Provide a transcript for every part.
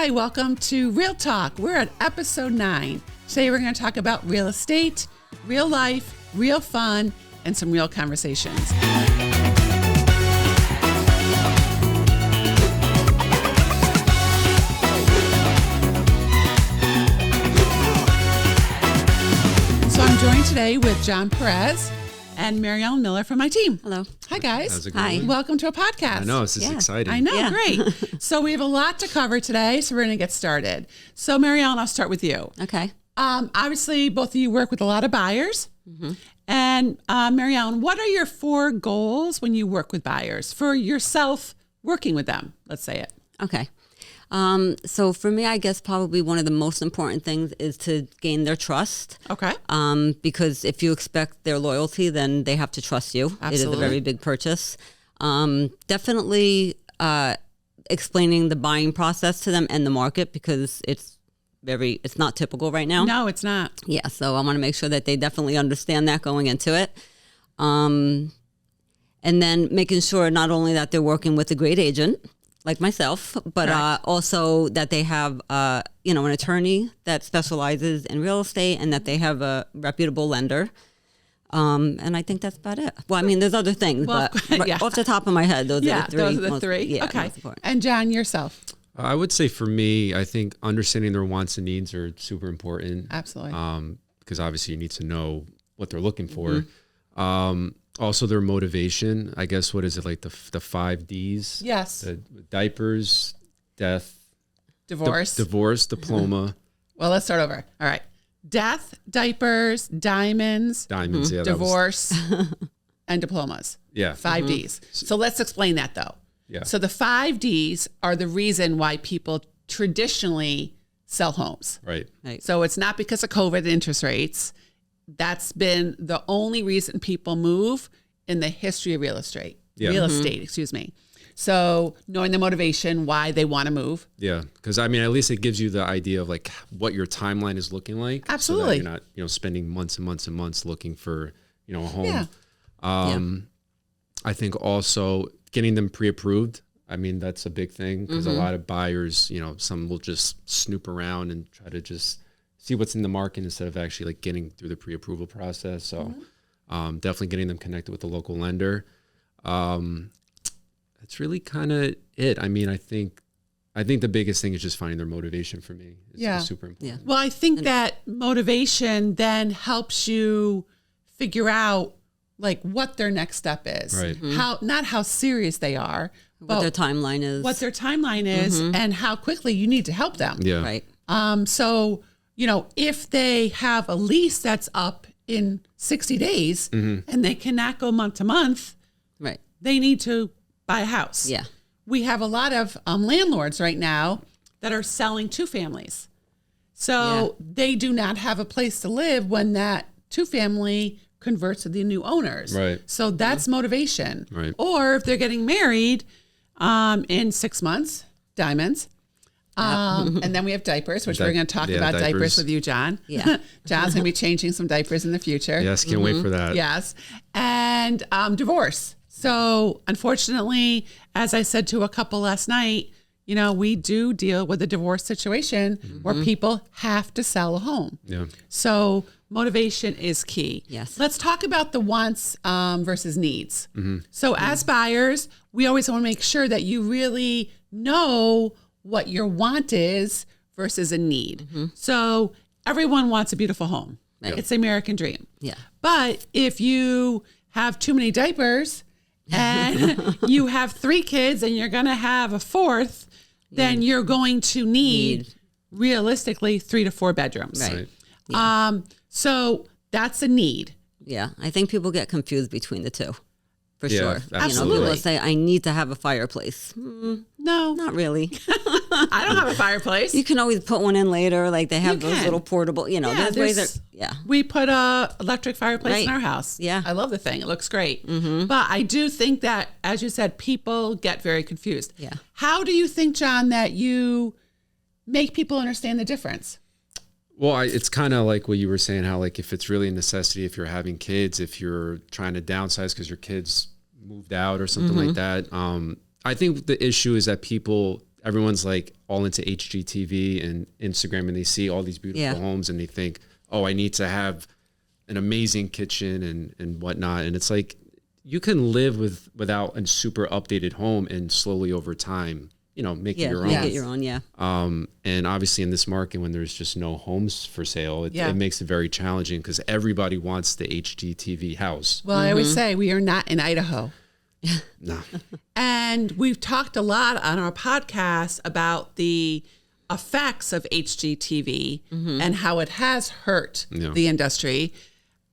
Hi, welcome to Real Talk. We're at episode 9. Today we're going to talk about real estate, real life, real fun, and some real conversations. So I'm joined today with John Perez and Marielle Miller from my team. Hello. Hi, guys. How's it going? Hi. Welcome to a podcast. I know, this is exciting. I know, Yeah. great. So we have a lot to cover today, so we're going to get started. So Marielle, I'll start with you. Okay. Obviously, both of you work with a lot of buyers. Mm-hmm. And Marielle, what are your 4 goals when you work with buyers for yourself working with them? Let's say it. Okay. So for me, I guess probably one of the most important things is to gain their trust. Okay. Because if you expect their loyalty, then they have to trust you. Absolutely. It is a very big purchase. Definitely explaining the buying process to them and the market, because it's not typical right now. No, it's not. Yeah, so I want to make sure that they definitely understand that going into it. And then making sure not only that they're working with a great agent like myself, but also that they have an attorney that specializes in real estate and that they have a reputable lender. And I think that's about it. Well, I mean, there's other things, but off the top of my head, those are the 3. Those are the 3. Yeah, okay. most important. And John, yourself? I would say for me, I think understanding their wants and needs are super important. Absolutely. Because obviously you need to know what they're looking for. Mm-hmm. Also their motivation. I guess, what is it, like the 5 Ds? Yes. The diapers, death, Divorce. diploma. Well, let's start over. All right. Death, diapers, diamonds, Yeah. divorce, and diplomas. Yeah. 5 Ds. So let's explain that though. Yeah. So the 5 Ds are the reason why people traditionally sell homes. Right. So it's not because of COVID interest rates. That's been the only reason people move in the history of real estate. Yeah. Real estate, excuse me. So knowing the motivation, why they want to move. Yeah. Because I mean, at least it gives you the idea of like what your timeline is looking like. Absolutely. So that you're not, spending months and months and months looking for, a home. Yeah. I think also getting them pre-approved. I mean, that's a big thing because a lot of buyers, some will just snoop around and try to just see what's in the market instead of actually like getting through the pre-approval process. So definitely getting them connected with the local lender. That's really kind of it. I mean, I think the biggest thing is just finding their motivation for me. It's super important. Yeah. Well, I think that motivation then helps you figure out like what their next step is. Right. Not how serious they are, What their timeline is. what their timeline is and how quickly you need to help them. Yeah. Right. So, if they have a lease that's up in 60 days and they cannot go month to month, Right. they need to buy a house. Yeah. We have a lot of landlords right now that are selling 2 families. So they do not have a place to live when that 2-family converts to the new owners. Right. So that's motivation. Right. Or if they're getting married in 6 months, diamonds. And then we have diapers, which we're going to talk about diapers with you, John. Yeah. John's going to be changing some diapers in the future. Yes. Can't wait for that. Yes. And divorce. So unfortunately, as I said to a couple last night, we do deal with a divorce situation where people have to sell a home. Yeah. So motivation is key. Yes. Let's talk about the wants versus needs. So as buyers, we always want to make sure that you really know what your want is versus a need. So everyone wants a beautiful home. Right. It's the American dream. Yeah. But if you have too many diapers and you have 3 kids and you're going to have a 4th, then you're going to need realistically 3 to 4 bedrooms. Right. So that's a need. Yeah. I think people get confused between the 2. For sure. Absolutely. People say, I need to have a fireplace. No, Not really. I don't have a fireplace. You can always put one in later. Like they have You those can. little portable, there's ways that, We put a electric fireplace in Right. our house. Yeah. I love the thing. It looks great. But I do think that, as you said, people get very confused. Yeah. How do you think, John, that you make people understand the difference? Well, it's kind of like what you were saying, how like if it's really a necessity, if you're having kids, if you're trying to downsize because your kids moved out or something like that. I think the issue is that everyone's like all into HGTV and Instagram, and they see all these beautiful homes and they think, oh, I need to have an amazing kitchen and whatnot. And it's like, you can live without a super updated home and slowly over time, make it your own. Make it your own, yeah. And obviously in this market, when there's just no homes for sale, it makes it very challenging because everybody wants the HGTV house. Well, I always say we are not in Idaho. No. And we've talked a lot on our podcast about the effects of HGTV and how it has hurt the industry.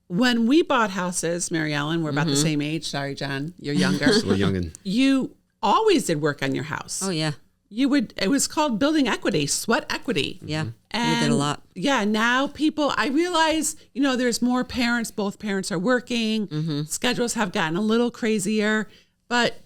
When we bought houses, Mary Ellen, we're about the same age. Sorry, John, you're younger. So we're youngin'. You always did work on your house. Oh, yeah. It was called building equity, sweat equity. Yeah. And we did a lot. Yeah. Now I realize, there's more parents. Both parents are working. Schedules have gotten a little crazier, but,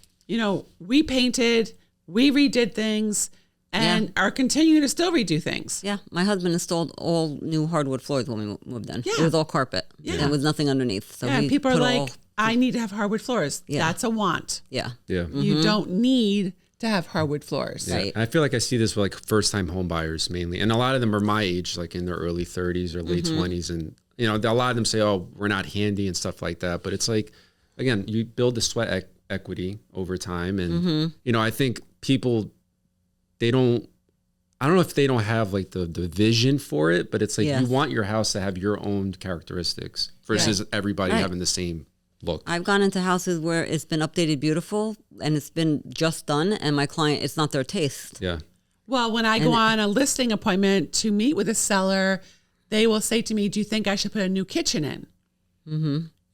we painted, we redid things and are continuing to still redo things. Yeah. My husband installed all new hardwood floors when we moved in. Yeah. It was all carpet. Yeah. There was nothing underneath. So and people are like, I need to have hardwood floors. Yeah. That's a want. Yeah. Yeah. You don't need to have hardwood floors. Yeah. Right. And I feel like I see this with like first time home buyers mainly. And a lot of them are my age, like in their early 30s or late 20s. And, a lot of them say, oh, we're not handy and stuff like that. But it's like, again, you build the sweat equity over time. And, I think people, I don't know if they don't have like the vision for it, but it's like you want your house to have your own characteristics versus everybody having the same look. I've gone into houses where it's been updated beautiful and it's been just done, and my client, it's not their taste. Yeah. Well, when I go on a listing appointment to meet with a seller, they will say to me, do you think I should put a new kitchen in?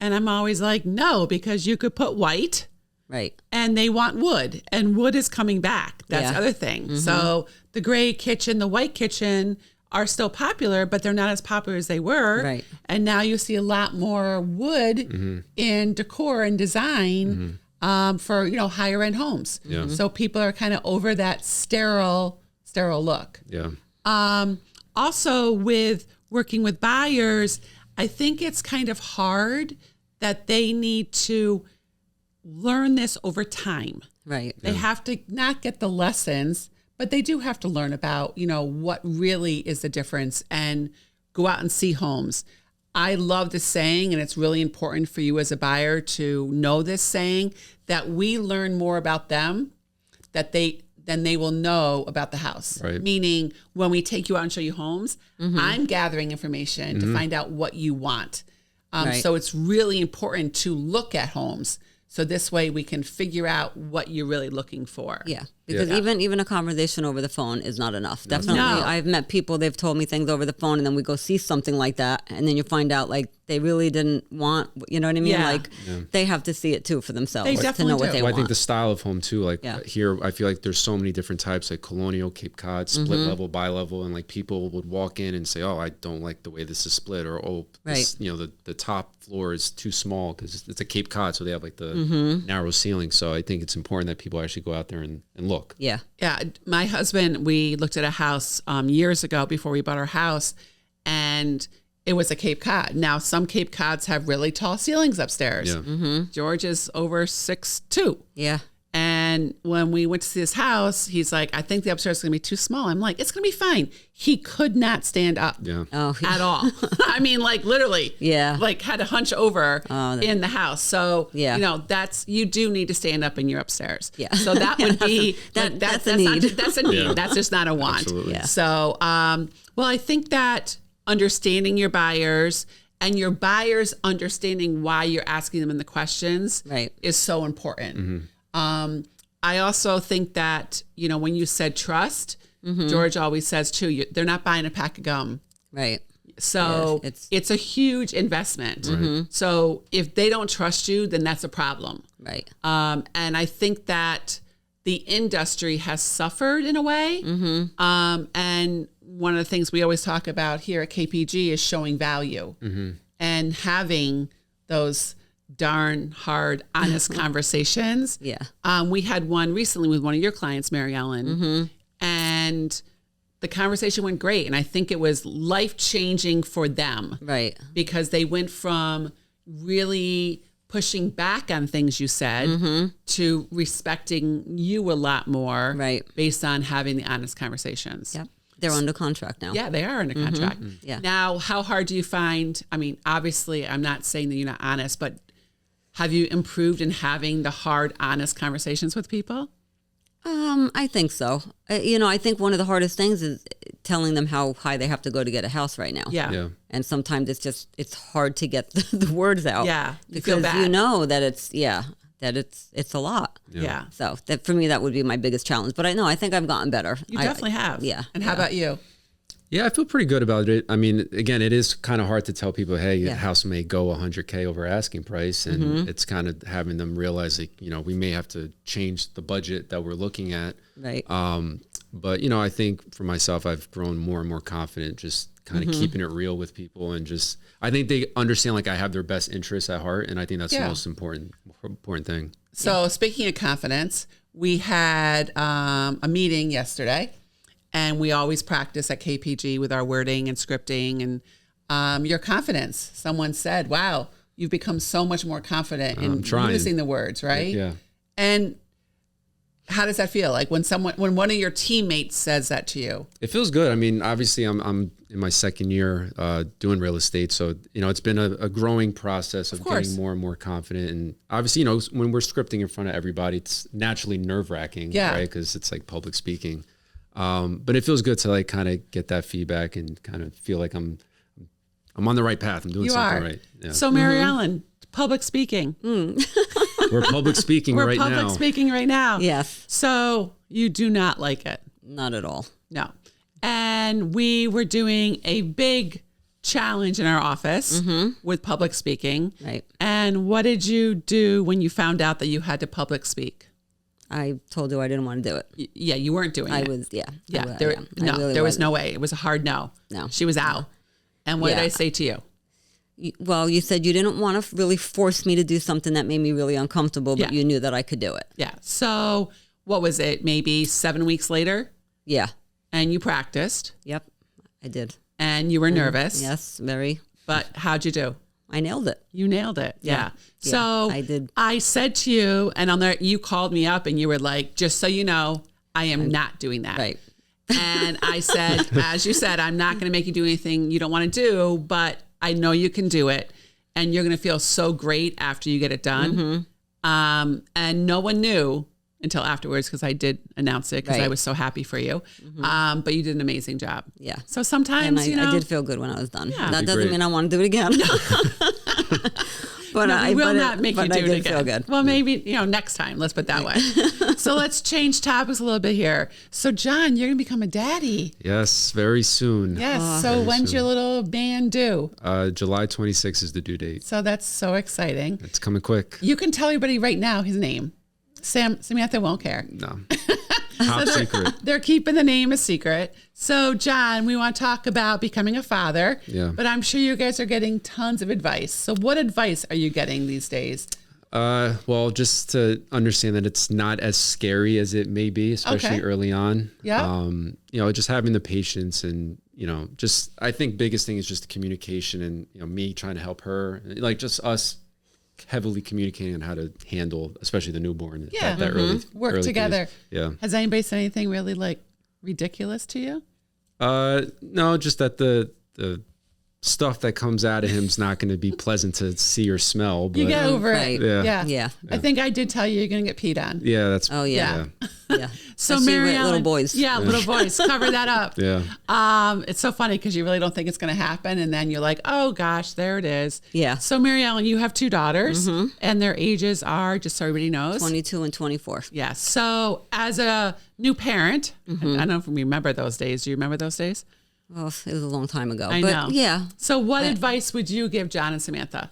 And I'm always like, no, because you could put white. Right. And they want wood, and wood is coming back. That's the other thing. So the gray kitchen, the white kitchen are still popular, but they're not as popular as they were. Right. And now you see a lot more wood in decor and design for, higher end homes. Yeah. So people are kind of over that sterile look. Yeah. Also with working with buyers, I think it's kind of hard that they need to learn this over time. Right. They have to not get the lessons, but they do have to learn about, what really is the difference and go out and see homes. I love the saying, and it's really important for you as a buyer to know this saying, that we learn more about them than they will know about the house. Right. Meaning when we take you out and show you homes, I'm gathering information to find out what you want. Right. So it's really important to look at homes. So this way we can figure out what you're really looking for. Yeah. Because even a conversation over the phone is not enough. Definitely. No. I've met people, they've told me things over the phone, and then we go see something like that, and then you find out like they really didn't want, you know what I mean? Yeah. Like they have to see it too for themselves They to definitely know what do. they Well, I want. think the style of home too, like here, I feel like there's so many different types, like colonial, Cape Cod, split level, bi-level, and like people would walk in and say, oh, I don't like the way this is split, or this, the top floor is too small because it's a Cape Cod, so they have like the narrow ceiling. So I think it's important that people actually go out there and look. Yeah. Yeah, my husband, we looked at a house years ago before we bought our house, and it was a Cape Cod. Now, some Cape Cods have really tall ceilings upstairs. Yeah. George is over 6'2". Yeah. And when we went to see his house, he's like, I think the upstairs is going to be too small. I'm like, it's going to be fine. He could not stand up at all. I mean, like literally, like had to hunch over in the house. So, you do need to stand up in your upstairs. Yeah. So that would be, that's a need. That's a need. That's just not a want. Absolutely. Yeah. So, well, I think that understanding your buyers and your buyers understanding why you're asking them in the questions is so important. I also think that, when you said trust, George always says too, they're not buying a pack of gum. Right. So it's a huge investment. So if they don't trust you, then that's a problem. Right. And I think that the industry has suffered in a way. And one of the things we always talk about here at KPG is showing value and having those darn hard, honest conversations. Yeah. We had one recently with one of your clients, Mary Ellen, and the conversation went great. And I think it was life-changing for them. Right. Because they went from really pushing back on things you said to respecting you a lot more, Right. based on having the honest conversations. Yep. They're under contract now. Yeah, they are under contract. Yeah. Now, how hard do you find, I mean, obviously, I'm not saying that you're not honest, but have you improved in having the hard, honest conversations with people? I think so. I think one of the hardest things is telling them how high they have to go to get a house right now. Yeah. Yeah. And sometimes it's hard to get the words out. Yeah. You feel because bad. you know that it's a lot. Yeah. So that for me, that would be my biggest challenge. But I think I've gotten better. You definitely have. Yeah. And how about you? Yeah, I feel pretty good about it. I mean, again, it is kind of hard to tell people, hey, Yeah. the house may go $100K over asking price. And it's kind of having them realize, like, we may have to change the budget that we're looking at. Right. But, I think for myself, I've grown more and more confident just kind of keeping it real with people. And just, I think they understand, like, I have their best interests at heart. And I think that's the most important thing. So speaking of confidence, we had a meeting yesterday, and we always practice at KPG with our wording and scripting and your confidence. Someone said, wow, you've become so much more confident in using the words, right? Yeah. And how does that feel? Like when one of your teammates says that to you? It feels good. I mean, obviously I'm in my second year doing real estate. So, it's been a growing process of getting more and more confident. And obviously, when we're scripting in front of everybody, it's naturally nerve wracking, right? Because it's like public speaking. But it feels good to like kind of get that feedback and kind of feel like I'm on the right path. I'm doing something right. Yeah. So Mary Ellen, public speaking. We're public speaking We're right now. We're public speaking right now. Yes. So you do not like it? Not at all. No. And we were doing a big challenge in our office with public speaking. Right. And what did you do when you found out that you had to public speak? I told you I didn't want to do it. Yeah, you weren't doing it. Yeah. There was no way. It was a hard no. No. She was out. And what did I say to you? Well, you said you didn't want to really force me to do something that made me really uncomfortable, but you knew that I could do it. Yeah. So what was it? Maybe 7 weeks later? Yeah. And you practiced. Yep. I did. And you were nervous. Yes, very. But how'd you do? I nailed it. You nailed it. Yeah. Yeah, So I did. I said to you, and on there, you called me up and you were like, just so you know, I am not doing that. Right. And I said, as you said, I'm not going to make you do anything you don't want to do, but I know you can do it. And you're going to feel so great after you get it done. And no one knew until afterwards, because I did announce it because I was so happy for you. But you did an amazing job. Yeah. So sometimes, And I did feel good when I was done. Yeah. That doesn't mean I want to do it again. But we will not make you do I it did again. feel good. Well, maybe, next time. Let's put it that way. So let's change topics a little bit here. So John, you're going to become a daddy. Yes, very soon. Yes. So when's your little man due? July 26th is the due date. So that's so exciting. It's coming quick. You can tell everybody right now his name. Samantha won't care. No. Top secret. They're keeping the name a secret. So, John, we want to talk about becoming a father. Yeah. But I'm sure you guys are getting tons of advice. So, what advice are you getting these days? Well, just to understand that it's not as scary as it may be, especially early on. Yeah. Just having the patience and, just I think biggest thing is just the communication and, me trying to help her, like just us heavily communicating on how to handle, especially the newborn. Yeah. That early Work together. Phase. Yeah. Has anybody said anything really like ridiculous to you? No, just that the stuff that comes out of him is not going to be pleasant to see or smell. But You get over it. Yeah. I think I did tell you you're going to get peed on. Yeah, that's. Oh, yeah. Yeah. So Especially Mary with Ellen, little boys. Yeah, little boys. Cover that up. Yeah. It's so funny because you really don't think it's going to happen. And then you're like, oh gosh, there it is. Yeah. So Mary Ellen, you have 2 daughters and their ages are, just so everybody knows, 22 and 24. Yeah. So as a new parent, I don't know if you remember those days. Do you remember those days? Oh, it was a long time ago. I know. Yeah. So what advice would you give John and Samantha?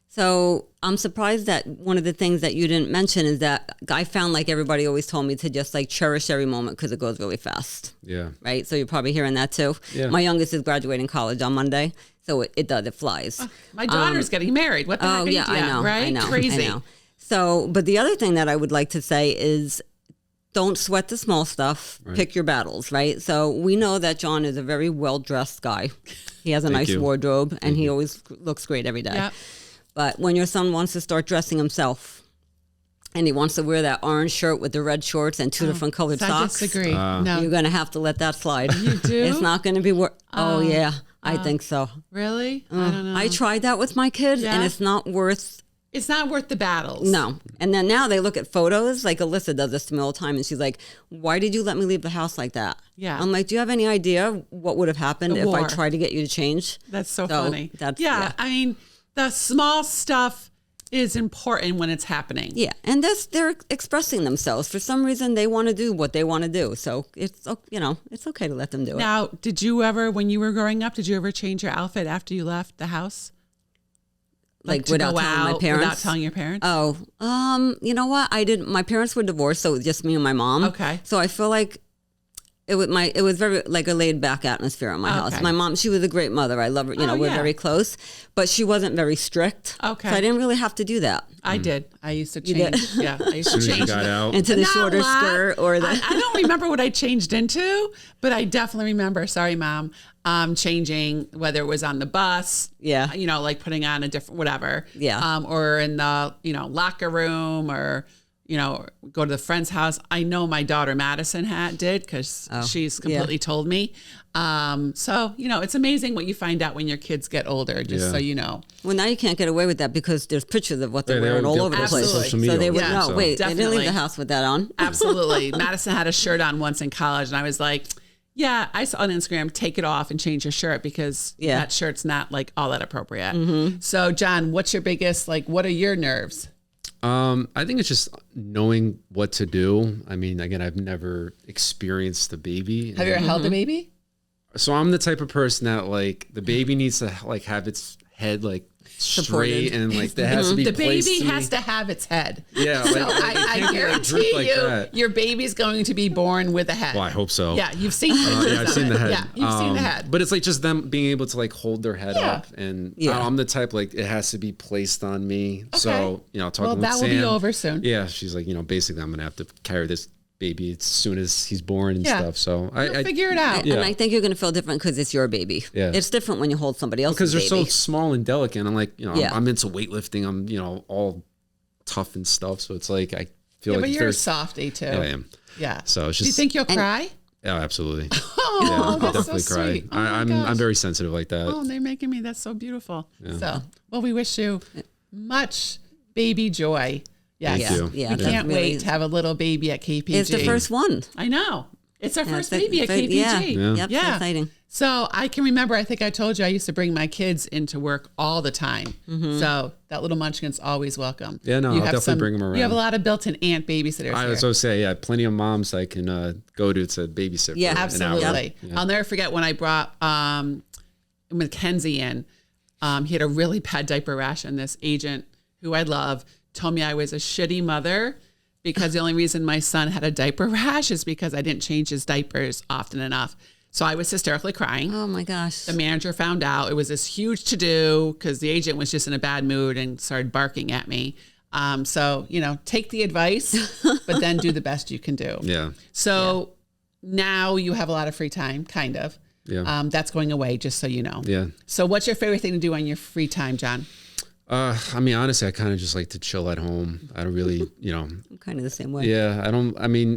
So I'm surprised that one of the things that you didn't mention is that I found like everybody always told me to just like cherish every moment because it goes really fast. Yeah. Right. So you're probably hearing that too. Yeah. My youngest is graduating college on Monday. So it flies. My daughter's getting married. What the heck? Oh, yeah, I know. Right? I know. Crazy. I know. So, but the other thing that I would like to say is don't sweat the small stuff. Right. Pick your battles, right? So we know that John is a very well-dressed guy. He has a nice you. wardrobe and he always looks great every day. Yep. But when your son wants to start dressing himself and he wants to wear that orange shirt with the red shorts and two different colored I socks, disagree. No. you're going to have to let that slide. You do? It's not going to be oh yeah, I think so. Really? I don't know. I tried that with my kids and it's not worth the battles. No. And then now they look at photos. Like Alyssa does this to me all the time. And she's like, why did you let me leave the house like that? Yeah. I'm like, do you have any idea what would have happened if I tried to get you to change? That's so funny. That's, I mean, the small stuff is important when it's happening. Yeah. And they're expressing themselves. For some reason, they want to do what they want to do. So it's, it's okay to let them do it. Now, did you ever, when you were growing up, did you ever change your outfit after you left the house? Like without telling my parents? Without telling your parents? Oh, you know what? I didn't. My parents were divorced, so it was just me and my mom. Okay. So I feel like it was very like a laid back atmosphere in my house. My mom, she was a great mother. I love her. We're very close, but she wasn't very strict. Okay. So I didn't really have to do that. I did. I used to change. Yeah, I used to As soon as you change got out. Into the Not shorter a lot. skirt or the. I don't remember what I changed into, but I definitely remember. Sorry, Mom. Changing whether it was on the bus. Yeah. Like putting on a different whatever. Yeah. Or in the locker room or. Go to the friend's house. I know my daughter Madison did because she's completely told me. So, it's amazing what you find out when your kids get older, just so you know. Well, now you can't get away with that because there's pictures of what they're they wearing all all over the place. Social media So they would all the know, time, so. wait, they didn't leave Definitely. the house with that on. Absolutely. Madison had a shirt on once in college and I was like, yeah, I saw on Instagram, take it off and change your shirt because that shirt's not like all that appropriate. Mm-hmm. So John, what's your biggest, what are your nerves? I think it's just knowing what to do. I mean, again, I've never experienced a baby. Have you ever held a baby? So I'm the type of person that the baby needs to have its head straight and that has to be the placed baby to me. has to have its head. Yeah, So I guarantee you, that. your baby's going to be born with a head. Well, I hope so. Yeah, you've seen pictures I've of seen it. the head. Yeah, you've seen the head. But it's just them being able to hold their head up, and I'm the type it has to be placed on me. Okay. So talking with that will Sam, be over soon. Yeah, she's like, basically I'm gonna have to carry this baby as soon as he's born and stuff. So I figure it out. And I think you're going to feel different because it's your baby. Yeah. It's different when you hold somebody else's because they're baby. so small and delicate. And I'm I'm into weightlifting. I'm all tough and stuff. So it's I feel But you're a softie too. Yeah, I am. Yeah. So it's just. Do you think you'll cry? Yeah, absolutely. Oh, I'll that's definitely so cry. sweet. Oh I'm very sensitive like that. Oh, they're making me. That's so beautiful. Yeah. So, well, we wish you much baby joy. Yes. Thank you. Yeah, we can't wait to have a little baby at KPG. It's the first one. I know. It's our first baby at KPG. Yeah. Yep, so exciting. So I can remember, I think I told you, I used to bring my kids into work all the time. Mm-hmm. So that little munchkin's always welcome. Yeah, no, I'll definitely bring them around. You have a lot of built-in aunt babitsitters I was going to say, plenty of moms I can go to babysit. Yeah, absolutely. Yeah. I'll never forget when I brought Mackenzie in. He had a really bad diaper rash, and this agent who I love told me I was a shitty mother because the only reason my son had a diaper rash is because I didn't change his diapers often enough. So I was hysterically crying. Oh my gosh. The manager found out. It was this huge to-do because the agent was just in a bad mood and started barking at me. So, take the advice, but then do the best you can do. Yeah. So now you have a lot of free time, kind of. Yeah. That's going away, just so you know. Yeah. So what's your favorite thing to do on your free time, John? Honestly, I kind of just like to chill at home. I don't really, I'm kind of the same way. Yeah,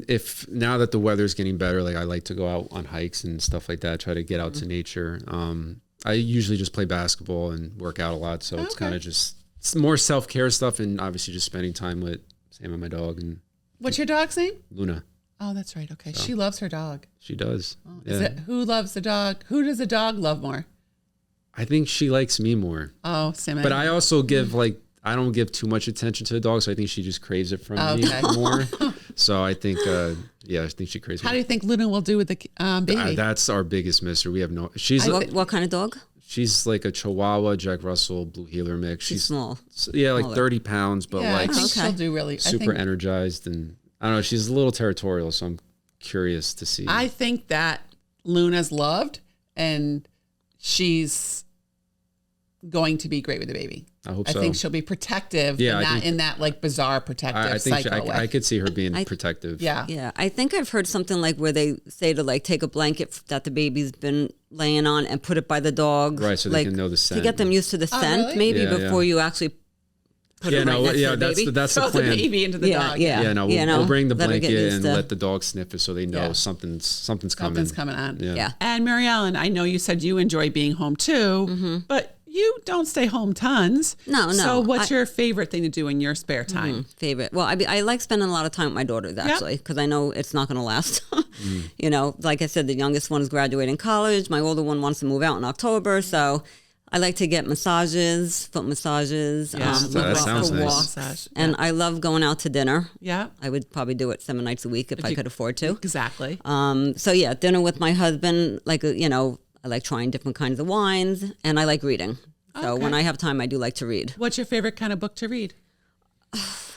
if now that the weather's getting better, I like to go out on hikes and stuff like that, try to get out to nature. I usually just play basketball and work out a lot. So it's kind of just more self-care stuff and obviously just spending time with Sam and my dog. And what's your dog's name? Luna. Oh, that's right. Okay. So, she loves her dog. She does. Oh, who loves the dog? Who does the dog love more? I think she likes me more. Oh, Sam. But I also give I don't give too much attention to the dog, so I think she just craves it from me more. So I think, I think she craves. How do you think Luna will do with the baby? That's our biggest mystery. We have no. She's what kind of dog? She's like a Chihuahua, Jack Russell, Blue Heeler mix. She's small. Yeah, 30 pounds, but I think she'll do really super energized, and I don't know. She's a little territorial, so I'm curious to see. I think that Luna's loved, and she's going to be great with the baby. I hope so. I think she'll be protective, but not in that bizarre protective psycho way. I could see her being protective. Yeah. Yeah. I think I've heard something where they say to take a blanket that the baby's been laying on and put it by the dog. Right, so they can know the scent. To get them used to the scent, really? maybe before you actually put it right next to the baby. That's the Throw plan. the baby into the dog. Yeah, no, we'll bring the let her get blanket used and to- let the dog sniff it so they know something's coming. Something's coming on. Yeah. And Mary Ellen, I know you said you enjoy being home too, but you don't stay home tons. No. So what's your favorite thing to do in your spare time? Favorite. Well, I like spending a lot of time with my daughters actually, because I know it's not going to last. You know, like I said, the youngest one is graduating college. My older one wants to move out in October, so I like to get massages, foot massages. That sounds nice. Massage. And I love going out to dinner. Yeah. I would probably do it 7 nights a week if I could afford to. Exactly. So yeah, dinner with my husband. Like you know, I like trying different kinds of wines, and I like reading. So Okay. when I have time, I do like to read. What's your favorite kind of book to read?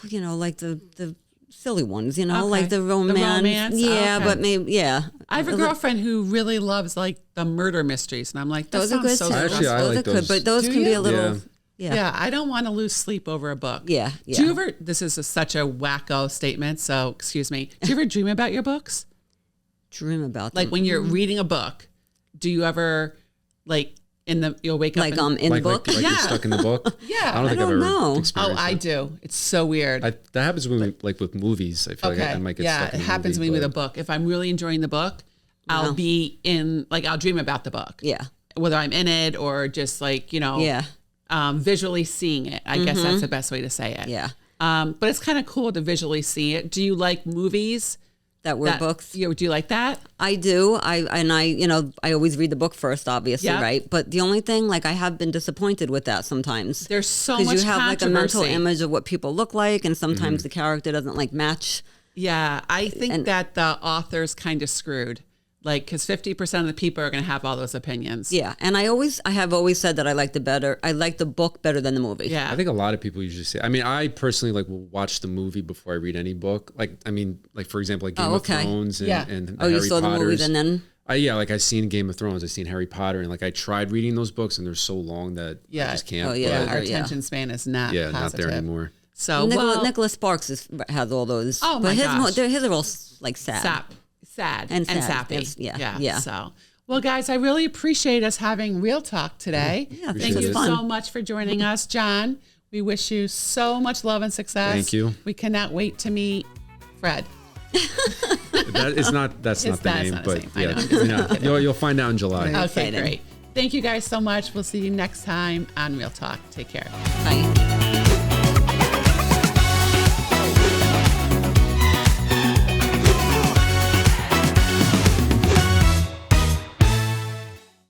You know, like the silly ones. You know, Okay. like the romance. Yeah, Okay. but maybe I have a girlfriend who really loves like the murder mysteries, and I'm like, that Those are sounds good so too. Actually, I those like are good, those. but those Do can be you? a little. Yeah. Yeah, I don't want to lose sleep over a book. Yeah. Do you ever? This is such a wacko statement, so excuse me. Do you ever dream about your books? Dream about Like them. when you're reading a book, do you ever like you'll wake up like and, in the book. Like Yeah. you're stuck in the book. Yeah. I don't think I I've don't ever know. Oh, experienced I that. do. It's so weird. That happens when like with movies. I feel like I might get yeah, stuck in it a happens movie, to me with a but- book. If I'm really enjoying the book, I'll be in like I'll dream about the book. Yeah. Whether I'm in it or just like Yeah. visually seeing it. I guess that's the best way to say it. Yeah. But it's kind of cool to visually see it. Do you like movies? That were books. Do you like that? I do. I always read the book first, obviously, Yeah. right? But the only thing, like, I have been disappointed with that sometimes. There's so much Because you have like a mental controversy. image of what people look like, and sometimes Mm-hmm. the character doesn't like match. Yeah, I think that the author's kind of screwed. Like, because 50% of the people are going to have all those opinions. Yeah, and I have always said that I like the book better than the movie. Yeah. I think a lot of people usually say. I mean, I personally like will watch the movie before I read any book. Like, I mean, like for example, like Game of Thrones and, Yeah. and Oh, you Harry saw the movie Potters. and then. Like I've seen Game of Thrones, I've seen Harry Potter, and like I tried reading those books, and they're so long that I just can't. Oh, yeah. but- Our attention span is not not positive. there anymore. So, Nicholas Sparks has all those. Oh, but my gosh. his are all like sad. sad And sad. sappy. It's- yeah. So, well, guys, I really appreciate us having Real Talk today. Yeah, Thank Appreciate you it. so much for joining us, John. We wish you so much love and success. Thank you. We cannot wait to meet Fred. That's not the name, not his but name. I yeah, you'll find out in July. Okay, exciting. great. Thank you guys so much. We'll see you next time on Real Talk. Take care. Bye.